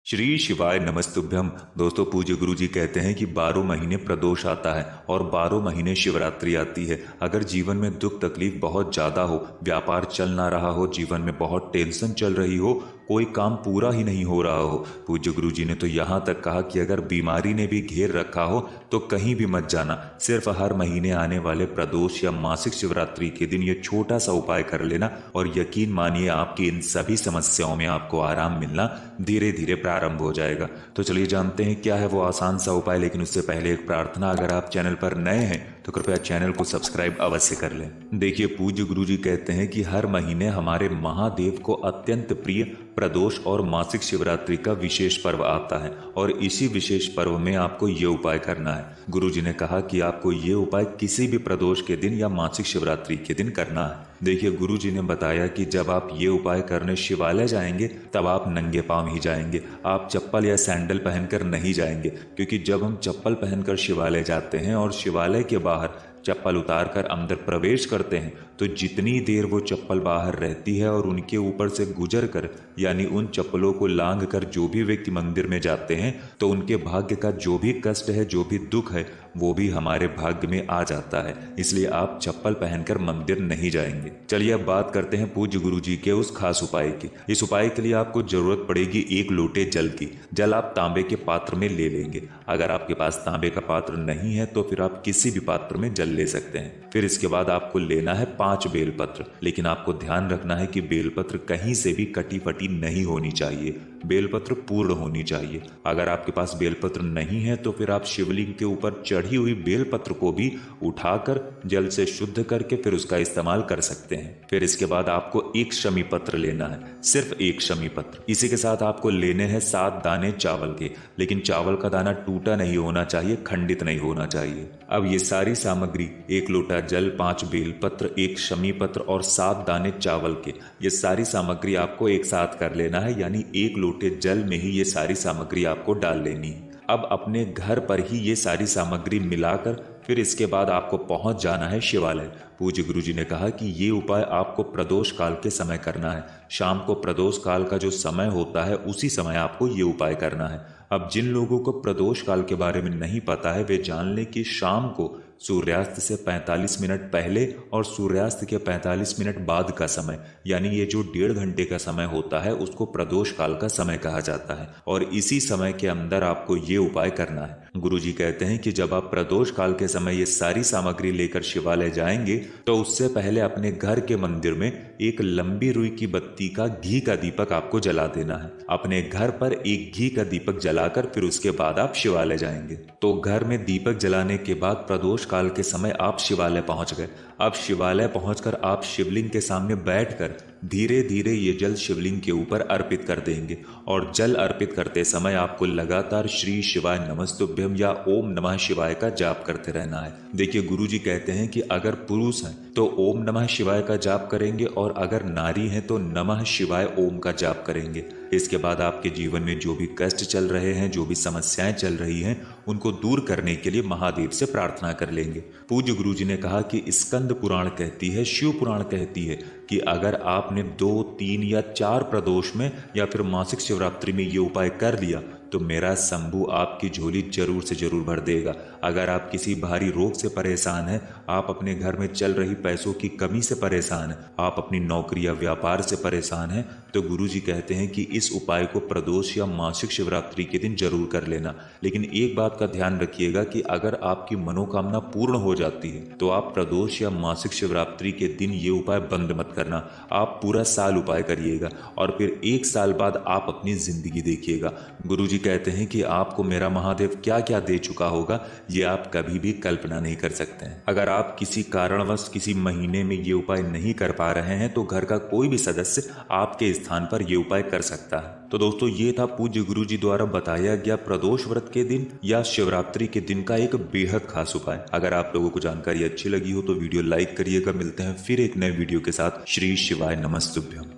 श्री शिवाय नमस्तुभ्यम। दोस्तों, पूज्य गुरु जी कहते हैं कि 12 महीने प्रदोष आता है और 12 महीने शिवरात्रि आती है। अगर जीवन में दुख तकलीफ बहुत ज़्यादा हो, व्यापार चल ना रहा हो, जीवन में बहुत टेंशन चल रही हो, कोई काम पूरा ही नहीं हो रहा हो, पूज्य गुरु जी ने तो यहाँ तक कहा कि अगर बीमारी ने भी घेर रखा हो तो कहीं भी मत जाना। सिर्फ हर महीने आने वाले प्रदोष या मासिक शिवरात्रि के दिन ये छोटा सा उपाय कर लेना और यकीन मानिए आपकी इन सभी समस्याओं में आपको आराम मिलना धीरे धीरे प्रारंभ हो जाएगा। तो चलिए जानते हैं क्या है वो आसान सा उपाय, लेकिन उससे पहले एक प्रार्थना, अगर आप चैनल पर नए हैं तो कृपया चैनल को सब्सक्राइब अवश्य कर लें। देखिए, पूज्य गुरु जी कहते हैं कि हर महीने हमारे महादेव को अत्यंत प्रिय प्रदोष और मासिक शिवरात्रि का विशेष पर्व आता है और इसी विशेष पर्व में आपको ये उपाय करना है। गुरु जी ने कहा कि आपको ये उपाय किसी भी प्रदोष के दिन या मासिक शिवरात्रि के दिन करना है। देखिए, गुरु जी ने बताया कि जब आप ये उपाय करने शिवालय जाएंगे तब आप नंगे पांव ही जाएंगे, आप चप्पल या सैंडल पहनकर नहीं जाएंगे, क्योंकि जब हम चप्पल पहनकर शिवालय जाते हैं और शिवालय के बाहर चप्पल उतारकर अंदर प्रवेश करते हैं तो जितनी देर वो चप्पल बाहर रहती है और उनके ऊपर से गुजर कर, यानी उन चप्पलों को लांघ कर जो भी व्यक्ति मंदिर में जाते हैं तो उनके भाग्य का जो भी कष्ट है, जो भी दुख है, वो भी हमारे भाग्य में आ जाता है। इसलिए आप चप्पल पहनकर मंदिर नहीं जाएंगे। चलिए अब बात करते हैं पूज्य गुरु जी के उस खास उपाय की। इस उपाय के लिए आपको जरूरत पड़ेगी 1 लोटे जल की। जल आप तांबे के पात्र में ले लेंगे। अगर आपके पास तांबे का पात्र नहीं है तो फिर आप किसी भी पात्र में जल ले सकते हैं। फिर इसके बाद आपको लेना है 5 बेलपत्र, लेकिन आपको ध्यान रखना है कि बेलपत्र कहीं से भी कटी फटी नहीं होनी चाहिए, बेलपत्र पूर्ण होनी चाहिए। अगर आपके पास बेलपत्र नहीं है तो फिर आप शिवलिंग के ऊपर चढ़ी हुई बेलपत्र को भी उठाकर जल से शुद्ध करके फिर उसका इस्तेमाल कर सकते हैं। फिर इसके बाद आपको 1 शमी पत्र लेना है, सिर्फ 1 शमी पत्र। इसी के साथ आपको लेने हैं 7 दाने चावल के, लेकिन चावल का दाना टूटा नहीं होना चाहिए, खंडित नहीं होना चाहिए। अब ये सारी सामग्री, 1 लोटा जल, 5 बेलपत्र, 1 शमी पत्र और 7 दाने चावल के, ये सारी सामग्री आपको एक साथ कर लेना है, यानी 1 लोटे जल में ही ये सारी सामग्री आपको डाल लेनी है। अब अपने घर पर ही ये सारी सामग्री मिलाकर फिर इसके बाद आपको पहुंच जाना है शिवालय। पूज्य गुरु जी ने कहा कि ये उपाय आपको प्रदोष काल के समय करना है। शाम को प्रदोष काल का जो समय होता है उसी समय आपको ये उपाय करना है। अब जिन लोगों को प्रदोष काल के बारे में नहीं पता है वे जान लें कि शाम को सूर्यास्त से 45 मिनट पहले और सूर्यास्त के 45 मिनट बाद का समय, यानी ये जो 1.5 घंटे का समय होता है उसको प्रदोष काल का समय कहा जाता है और इसी समय के अंदर आपको ये उपाय करना है। गुरु जी कहते हैं कि जब आप प्रदोष काल के समय ये सारी सामग्री लेकर शिवालय जाएंगे तो उससे पहले अपने घर के मंदिर में एक लंबी रुई की बत्ती का घी का दीपक आपको जला देना है। अपने घर पर एक घी का दीपक जलाकर फिर उसके बाद आप शिवालय जाएंगे। तो घर में दीपक जलाने के बाद प्रदोष काल के समय आप शिवालय पहुंच गए। अब शिवालय पहुंचकर आप शिवलिंग के सामने बैठकर धीरे धीरे ये जल शिवलिंग के ऊपर अर्पित कर देंगे और जल अर्पित करते समय आपको लगातार श्री शिवाय नमस्तुभ्यम या ओम नमः शिवाय का जाप करते रहना है। देखिए, गुरु जी कहते हैं कि अगर पुरुष हैं तो ओम नमः शिवाय का जाप करेंगे और अगर नारी हैं तो नमः शिवाय ओम का जाप करेंगे। इसके बाद आपके जीवन में जो भी कष्ट चल रहे हैं, जो भी समस्याएं चल रही हैं, उनको दूर करने के लिए महादेव से प्रार्थना कर लेंगे। पूज्य गुरु जी ने कहा कि स्कंद पुराण कहती है, शिव पुराण कहती है कि अगर आपने 2, 3 या 4 प्रदोष में या फिर मासिक शिवरात्रि में ये उपाय कर लिया तो मेरा शंभु आपकी झोली जरूर से जरूर भर देगा। अगर आप किसी भारी रोग से परेशान हैं, आप अपने घर में चल रही पैसों की कमी से परेशान हैं, आप अपनी नौकरी या व्यापार से परेशान हैं, तो गुरु जी कहते हैं कि इस उपाय को प्रदोष या मासिक शिवरात्रि के दिन जरूर कर लेना। लेकिन एक बात का ध्यान रखिएगा कि अगर आपकी मनोकामना पूर्ण हो जाती है तो आप प्रदोष या मासिक शिवरात्रि के दिन ये उपाय बंद मत करना। आप पूरा साल उपाय करिएगा और फिर 1 साल बाद आप अपनी जिंदगी देखिएगा। गुरु जी कहते हैं कि आपको मेरा महादेव क्या क्या दे चुका होगा ये आप कभी भी कल्पना नहीं कर सकते हैं। अगर आप किसी कारणवश किसी महीने में ये उपाय नहीं कर पा रहे हैं तो घर का कोई भी सदस्य आपके स्थान पर ये उपाय कर सकता है। तो दोस्तों, ये था पूज्य गुरु जी द्वारा बताया गया प्रदोष व्रत के दिन या शिवरात्रि के दिन का एक बेहद खास उपाय। अगर आप लोगों को जानकारी अच्छी लगी हो तो वीडियो लाइक करिएगा। मिलते हैं फिर एक नए वीडियो के साथ। श्री शिवाय नमस्तुभ्यम।